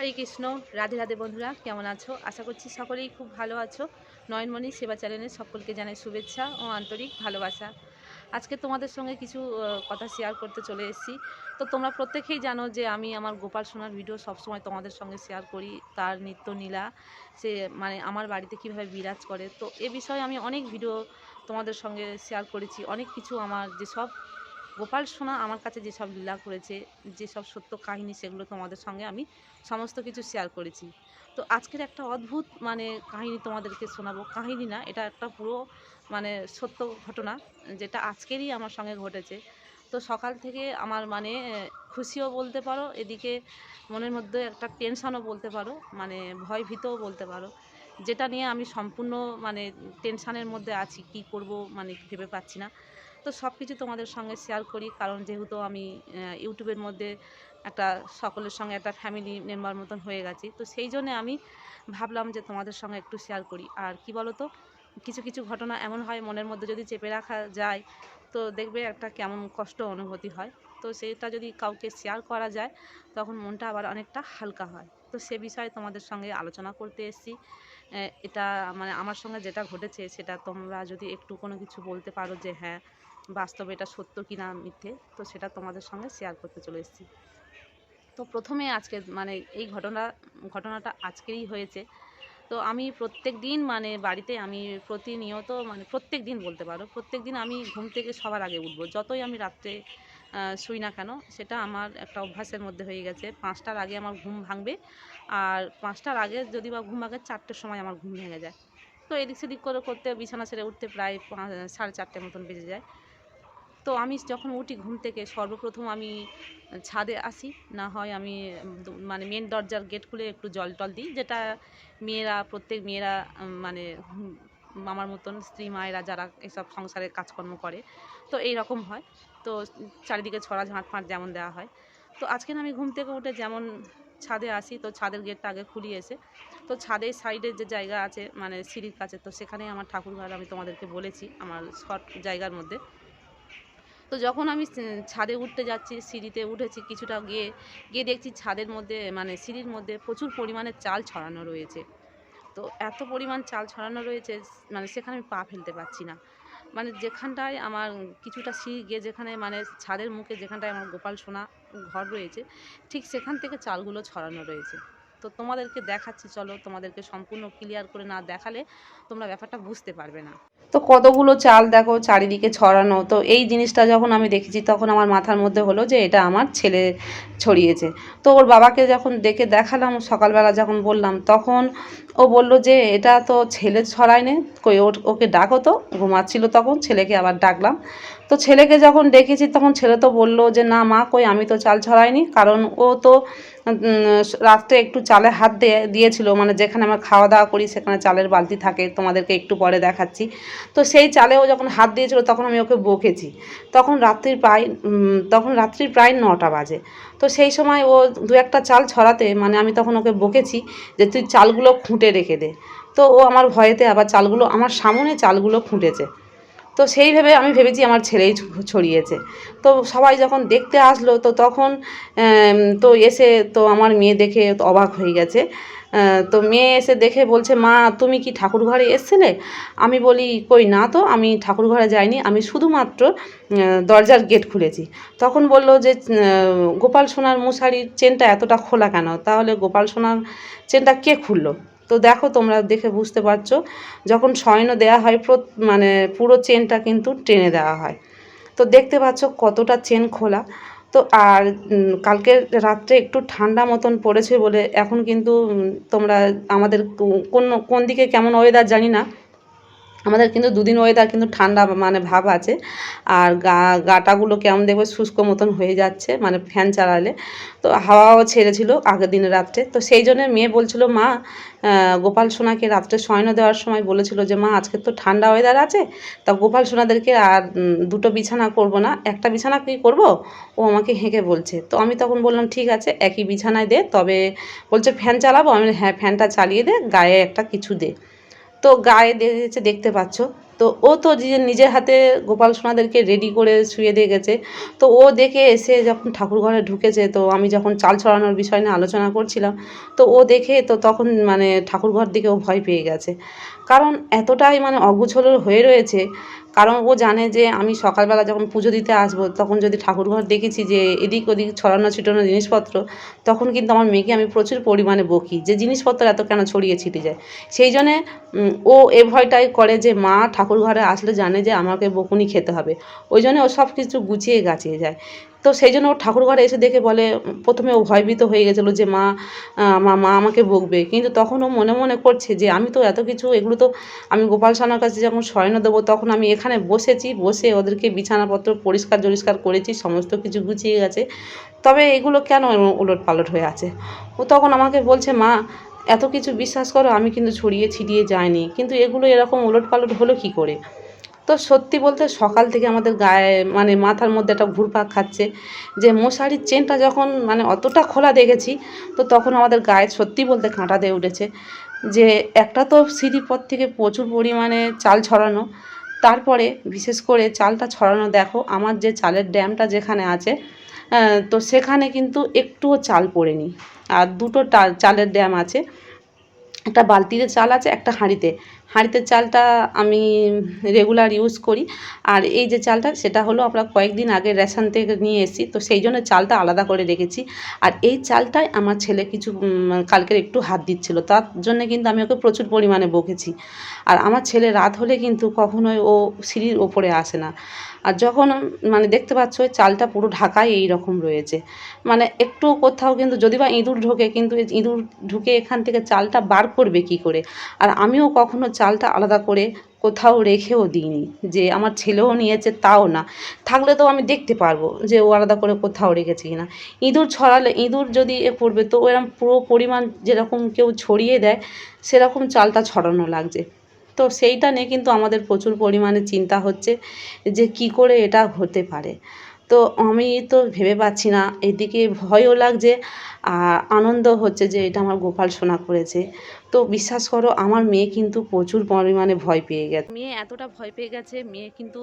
হরে কৃষ্ণ। রাধে রাধে বন্ধুরা, কেমন আছো? আশা করছি সকলেই খুব ভালো আছো। নয়নমণি সেবা চ্যানেলের সকলকে জানাই শুভেচ্ছা ও আন্তরিক ভালোবাসা। আজকে তোমাদের সঙ্গে কিছু কথা শেয়ার করতে চলে এসেছি। তো তোমরা প্রত্যেকেই জানো যে আমি আমার গোপাল সোনার ভিডিও সবসময় তোমাদের সঙ্গে শেয়ার করি। তার নিত্য নীলা, সে মানে আমার বাড়িতে কীভাবে বিরাজ করে, তো এ বিষয়ে আমি অনেক ভিডিও তোমাদের সঙ্গে শেয়ার করেছি। অনেক কিছু আমার যেসব গোপাল সোনা আমার কাছে যেসব লীলা করেছে, যেসব সত্য কাহিনী, সেগুলো তোমাদের সঙ্গে আমি সমস্ত কিছু শেয়ার করেছি। তো আজকের একটা অদ্ভুত কাহিনী তোমাদেরকে শোনাবো। কাহিনী না, এটা একটা পুরো সত্য ঘটনা, যেটা আজকেরই আমার সঙ্গে ঘটেছে। তো সকাল থেকে আমার খুশিও বলতে পারো, এদিকে মনের মধ্যে একটা টেনশানও বলতে পারো, ভয়ভীতও বলতে পারো, যেটা নিয়ে আমি সম্পূর্ণ টেনশানের মধ্যে আছি। কি করব ভেবে পাচ্ছি না। তো সব কিছু তোমাদের সঙ্গে শেয়ার করি, কারণ যেহেতু আমি ইউটিউবের মধ্যে একটা সকলের সঙ্গে একটা ফ্যামিলি মেম্বার মতন হয়ে গেছি, তো সেই জন্যে আমি ভাবলাম যে তোমাদের সঙ্গে একটু শেয়ার করি। আর কি বলো তো, কিছু কিছু ঘটনা এমন হয় মনের মধ্যে যদি চেপে রাখা যায়, তো দেখবে একটা কেমন কষ্ট অনুভূতি হয়। তো সেটা যদি কাউকে শেয়ার করা যায়, তখন মনটা আবার অনেকটা হালকা হয়। তো সে বিষয়ে তোমাদের সঙ্গে আলোচনা করতে এসেছি। এটা আমার সঙ্গে যেটা ঘটেছে, সেটা তোমরা যদি একটু কোনো কিছু বলতে পারো যে হ্যাঁ, বাস্তবে এটা সত্য কি না মিথ্যে, তো সেটা তোমাদের সঙ্গে শেয়ার করতে চলে এসেছি। তো প্রথমে আজকে এই ঘটনাটা আজকেরই হয়েছে। তো আমি প্রত্যেক দিন বাড়িতে আমি প্রতিনিয়ত প্রত্যেক দিন বলতে পারো, প্রত্যেক দিন আমি ঘুম থেকে সবার আগে উঠবো। যতই আমি রাত্রে শুই না কেন, সেটা আমার একটা অভ্যাসের মধ্যে হয়ে গেছে। 5টার আগে আমার ঘুম ভাঙবে। আর 5টার আগে যদি বা ঘুম ভাঙে, 4টের সময় আমার ঘুম ভেঙে যায়। তো এদিক সেদিক করে করতে বিছানা ছেড়ে উঠতে প্রায় 4:30 মতন বেজে যায়। তো আমি যখন উঠি ঘুম থেকে, সর্বপ্রথম আমি ছাদে আসি, না হয় আমি মেন দরজার গেট খুলে একটু জল টল দিই, যেটা প্রত্যেক মেয়েরা আমার মতন স্ত্রী মায়েরা যারা এসব সংসারে কাজকর্ম করে, তো এই রকম হয়। তো চারিদিকে ছড়া ঝাঁট ফাঁট যেমন দেওয়া হয়। তো আজকে আমি ঘুম থেকে উঠে যেমন ছাদে আসি, তো ছাদের গেটটা আগে খুলি এসে, তো ছাদের সাইডের যে জায়গা আছে সিঁড়ির কাছে, তো সেখানে আমার ঠাকুরঘর আমি তোমাদেরকে বলেছি, আমার শর্ট জায়গার মধ্যে। তো যখন আমি ছাদে উঠতে যাচ্ছি, সিঁড়িতে উঠেছি, কিছুটা গিয়ে গিয়ে দেখছি ছাদের মধ্যে সিঁড়ির মধ্যে প্রচুর পরিমাণে চাল ছড়ানো রয়েছে। তো এত পরিমাণ চাল ছড়ানো রয়েছে, সেখানে আমি পা ফেলতে পারছি না। যেখানটায় আমার কিছুটা সিঁড়ি গিয়ে যেখানে ছাদের মুখে যেখানটায় আমার গোপাল সোনা ঘর রয়েছে, ঠিক সেখান থেকে চালগুলো ছড়ানো রয়েছে। তো তোমাদেরকে দেখাচ্ছি, চলো। তোমাদেরকে সম্পূর্ণ ক্লিয়ার করে না দেখালে তোমরা ব্যাপারটা বুঝতে পারবে না। তো কতগুলো চাল দেখো চারিদিকে ছড়ানো। তো এই জিনিসটা যখন আমি দেখেছি, তখন আমার মাথার মধ্যে হলো যে এটা আমার ছেলে ছড়িয়েছে। তো ওর বাবাকে যখন ডেকে দেখালাম, সকালবেলা যখন বললাম, তখন ও বলল যে এটা তো ছেলে ছড়ায়নি, কই ওকে ডাকো তো। ঘুমাচ্ছিল তখন, ছেলেকে আবার ডাকলাম। তো ছেলেকে যখন ডেকেছি, তখন ছেলে তো বলল যে না মা, কই আমি তো চাল ছড়াইনি। কারণ ও তো রাত্রে একটু চালে হাত দিয়েছিল, যেখানে আমরা খাওয়া দাওয়া করি সেখানে চালের বালতি থাকে, তোমাদেরকে একটু পরে দেখাচ্ছি। তো সেই চালেও যখন হাত দিয়েছিল, তখন আমি ওকে বকেছি। তখন রাত্রির প্রায় 9টা বাজে। তো সেই সময় ও দু একটা চাল ছড়াতে আমি তখন ওকে বকেছি যে তুই চালগুলো খুঁটে রেখে দে। তো ও আমার ভয়েতে আবার চালগুলো, আমার সামনে চালগুলো খুঁটেছে। তো সেই ভেবে আমি ভেবেছি আমার ছেলেই ছড়িয়েছে। তো সবাই যখন দেখতে আসলো, তো তখন তো এসে তো আমার মেয়ে দেখে তো অবাক হয়ে গেছে। তো মেয়ে এসে দেখে বলছে, মা তুমি কি ঠাকুর ঘরে এসেছিলে? আমি বলি, কই না তো, আমি ঠাকুর ঘরে যাইনি, আমি শুধুমাত্র দরজার গেট খুলেছি। তখন বলল যে গোপাল সোনার মশারির চেনটা এতটা খোলা কেন? তাহলে গোপাল সোনার চেনটা কে খুললো? তো দেখো, তোমরা দেখে বুঝতে পারছো, যখন শয়নো দেওয়া হয় পুরো চেনটা কিন্তু টেনে দেওয়া হয়। তো দেখতে পাচ্ছ কতটা চেন খোলা। তো আর কালকে রাত্রে একটু ঠান্ডা মতন পড়েছে বলে এখন কিন্তু তোমরা আমাদের কোন দিকে কেমন ওয়েদার জানি না, আমাদের কিন্তু দুদিন ওয়েদার কিন্তু ঠান্ডা ভাব আছে। আর গাটাগুলো কেমন দেখবে শুষ্ক মতন হয়ে যাচ্ছে, ফ্যান চালালে। তো হাওয়াও ছেড়েছিল আগের দিনে রাত্রে। তো সেই জন্য মেয়ে বলছিল, মা গোপাল সোনাকে রাত্রে শয়নো দেওয়ার সময় বলেছিল যে মা আজকে তো ঠান্ডা ওয়েদার আছে, তা গোপাল সোনাদেরকে আর দুটো বিছানা করব না, একটা বিছানা কি করব? ও আমাকে হেঁকে বলছে। তো আমি তখন বললাম ঠিক আছে, একই বিছানায় দে। তবে বলছে ফ্যান চালাবো। আমি হ্যাঁ, ফ্যানটা চালিয়ে দে, গায়ে একটা কিছু দে। তো গায়ে দিয়েছে, দেখতে পাচ্ছ। তো ও তো নিজের হাতে গোপাল সোনাদেরকে রেডি করে শুয়ে দিয়ে গেছে। তো ও দেখে এসে যখন ঠাকুর ঘরে ঢুকেছে, তো আমি যখন চাল ছড়ানোর বিষয় নিয়ে আলোচনা করছিলাম, তো ও দেখে তো তখন মানে ঠাকুর ঘর দিকে ও ভয় পেয়ে গেছে। কারণ এতটাই মানে অগোছালো হয়ে রয়েছে, কারণ ও জানে যে আমি সকালবেলা যখন পুজো দিতে আসবো, তখন যদি ঠাকুরঘর দেখেছি যে এদিক ওদিক ছড়ানো ছিটানো জিনিসপত্র, তখন কিন্তু আমার মেয়েকে আমি প্রচুর পরিমাণে বকি যে জিনিসপত্র এত কেন ছড়িয়ে ছিটে যায়। সেই জন্যে ও এ ভয়টাই করে যে মা ঠাকুর ঘরে আসলে জানে যে আমাকে বকুনি খেতে হবে, ওই জন্য ও সব কিছু গুছিয়ে গাছিয়ে যায়। তো সেই জন্য ও ঠাকুর ঘরে এসে দেখে বলে, প্রথমে ও ভয়ভীত হয়ে গেছিলো যে মা মা আমাকে বকবে, কিন্তু তখন ও মনে মনে করছে যে আমি তো এত কিছু, এগুলো তো আমি গোপাল সোনার কাছে যখন শয়ন দেবো তখন আমি এখানে বসেছি, বসে ওদেরকে বিছানাপত্র পরিষ্কার জরিষ্কার করেছি, সমস্ত কিছু গুছিয়ে গেছে, তবে এগুলো কেন উলট পালট হয়ে আছে। ও তখন আমাকে বলছে, মা এত কিছু বিশ্বাস করো, আমি কিন্তু ছড়িয়ে ছিটিয়ে যাইনি, কিন্তু এগুলো এরকম উলট পালট হলো কী করে। তো সত্যি বলতে সকাল থেকে আমাদের গায়ে মানে মাথার মধ্যে একটা ঘুরপাক খাচ্ছে যে মশারির চেনটা যখন মানে অতটা খোলা দেখেছি, তো তখন আমাদের গায়ে সত্যি বলতে কাঁটা দিয়ে উঠেছে। যে একটা তো সিঁড়ির পর থেকে প্রচুর পরিমাণে চাল ছড়ানো, তারপরে বিশেষ করে চালটা ছড়ানো, দেখো আমার যে চালের ড্যামটা যেখানে আছে, তো সেখানে কিন্তু একটুও চাল পড়েনি। আর দুটো চালের ড্যাম আছে, একটা বালতিতে চাল আছে, একটা হাঁড়িতে চালটা আমি রেগুলার ইউজ করি। আর এই যে চালটা, সেটা হলো আমরা কয়েকদিন আগে রেশন থেকে নিয়ে এসেছি, তো সেই জন্য চালটা আলাদা করে রেখেছি। আর এই চালটায় আমার ছেলে কিছু কালকের একটু হাত দিচ্ছিল, তার জন্যে কিন্তু আমি ওকে প্রচুর পরিমাণে বকেছি। আর আমার ছেলে রাত হলে কিন্তু কখনোই ও সিঁড়ির ওপরে আসে না। আর যখন মানে দেখতে পাচ্ছ চালটা পুরো ঢাকাই এই রকম রয়েছে, মানে একটু কোথাও কিন্তু যদি বা ইঁদুর ঢোকে, কিন্তু ইঁদুর ঢুকে এখান থেকে চালটা বার করবে কী করে। আর আমিও কখনো চালটা আলাদা করে কোথাও রেখেও দিইনি, যে আমার ছেলেও নিয়েছে তাও না, থাকলে তো আমি দেখতে পারবো যে ও আলাদা করে কোথাও রেখেছে কি না। ইঁদুর ছড়ালে, ইঁদুর যদি এ করবে, তো এরকম পুরো পরিমাণ যেরকম কেউ ছড়িয়ে দেয় সেরকম চালটা ছড়ানো লাগছে। তো সেইটা নিয়ে কিন্তু আমাদের প্রচুর পরিমাণে চিন্তা হচ্ছে যে কী করে এটা হতে পারে। তো আমি তো ভেবে পাচ্ছি না, এদিকে ভয়ও লাগছে আর আনন্দ হচ্ছে যে এটা আমার গোপাল সোনা করেছে। তো বিশ্বাস করো আমার মেয়ে কিন্তু প্রচুর পরিমাণে ভয় পেয়ে গেছে, মেয়ে এতটা ভয় পেয়ে গেছে, মেয়ে কিন্তু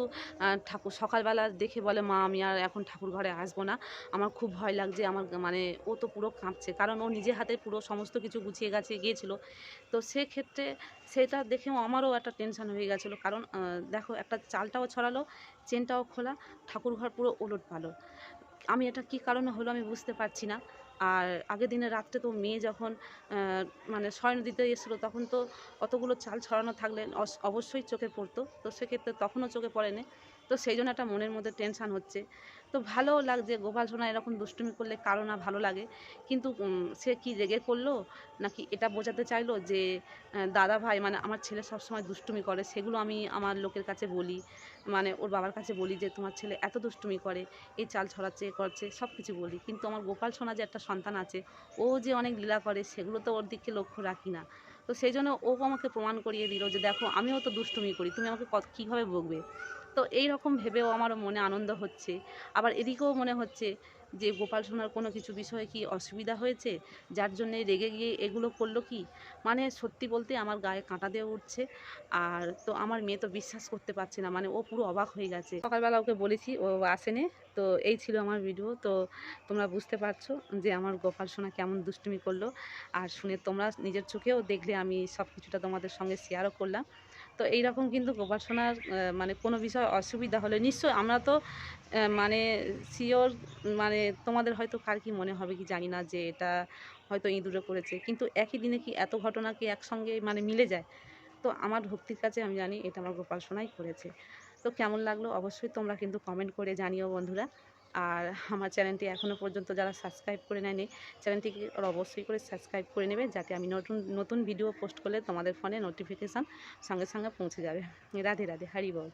ঠাকুর সকালবেলা দেখে বলে, মা আমি আর এখন ঠাকুর ঘরে আসবো না, আমার খুব ভয় লাগছে। আমার মানে ও তো পুরো কাঁপছে, কারণ ও নিজে হাতে পুরো সমস্ত কিছু গুছিয়ে গাছিয়ে গিয়েছিলো। তো সেক্ষেত্রে সেটা দেখেও আমারও একটা টেনশান হয়ে গেছিলো, কারণ দেখো একটা চালটাও ছড়ালো, চেনটাও খোলা, ঠাকুরঘর পুরো ওলটপালট। আমি এটা কী কারণে হলো আমি বুঝতে পারছি না। আর আগের দিনে রাত্রে তো মেয়ে যখন মানে শয়ন দিতে এসেছিলো, তখন তো অতগুলো চাল ছড়ানো থাকলে অবশ্যই চোখে পড়তো, তো সেক্ষেত্রে তখনও চোখে পড়েনি। তো সেই জন্য একটা মনের মধ্যে টেনশান হচ্ছে। তো ভালোও লাগছে, গোপাল সোনা এরকম দুষ্টুমি করলে কারো না ভালো লাগে, কিন্তু সে কি রেগে করলো, নাকি এটা বোঝাতে চাইলো যে দাদা ভাই মানে আমার ছেলে সবসময় দুষ্টুমি করে, সেগুলো আমি আমার লোকের কাছে বলি, মানে ওর বাবার কাছে বলি যে তোমার ছেলে এত দুষ্টুমি করে, এই চাল ছড়াচ্ছে এ করছে, সব কিছু বলি, কিন্তু আমার গোপাল সোনা যে একটা সন্তান আছে, ও যে অনেক লীলা করে, সেগুলো তো ওর দিকে লক্ষ্য রাখি না। তো সেই জন্য ও আমাকে প্রমাণ করিয়ে দিল যে দেখো আমিও তো দুষ্টুমি করি, তুমি আমাকে কীভাবে বকবে। তো এই রকম ভেবেও আমার মনে আনন্দ হচ্ছে, আবার এদিকেও মনে হচ্ছে যে গোপাল সোনার কোনো কিছু বিষয়ে কি অসুবিধা হয়েছে, যার জন্যে রেগে গিয়ে এগুলো করলো কি। মানে সত্যি বলতে আমার গায়ে কাঁটা দিয়ে উঠছে। আর তো আমার মেয়ে তো বিশ্বাস করতে পারছে না, মানে ও পুরো অবাক হয়ে গেছে। সকালবেলা ওকে বলেছি, ও আসেনি। তো এই ছিল আমার ভিডিও। তো তোমরা বুঝতে পারছো যে আমার গোপাল সোনা কেমন দুষ্টুমি করলো, আর শুনে তোমরা নিজের চোখেও দেখলে, আমি সব কিছুটা তোমাদের সঙ্গে শেয়ারও করলাম। তো এইরকম কিন্তু গোপাল সোনার মানে কোনো বিষয় অসুবিধা হলে নিশ্চয়ই আমরা তো মানে শিওর, মানে তোমাদের হয়তো কার কী মনে হবে কি জানি না, যে এটা হয়তো ইঁদুরে করেছে, কিন্তু একই দিনে কি এত ঘটনা কি একসঙ্গে মানে মিলে যায়। তো আমার ভক্তির কাছে আমি জানি এটা আমার গোপাল সোনাই করেছে। তো কেমন লাগলো অবশ্যই তোমরা কিন্তু কমেন্ট করে জানিও বন্ধুরা। আর আমার চ্যানেলটি এখনও পর্যন্ত যারা সাবস্ক্রাইব করে নেয়নি, চ্যানেলটিকে ওরা অবশ্যই করে সাবস্ক্রাইব করে নেবে, যাতে আমি নতুন নতুন ভিডিও পোস্ট করলে তোমাদের ফোনে নোটিফিকেশান সঙ্গে সঙ্গে পৌঁছে যাবে। রাধে রাধে, হরি বল।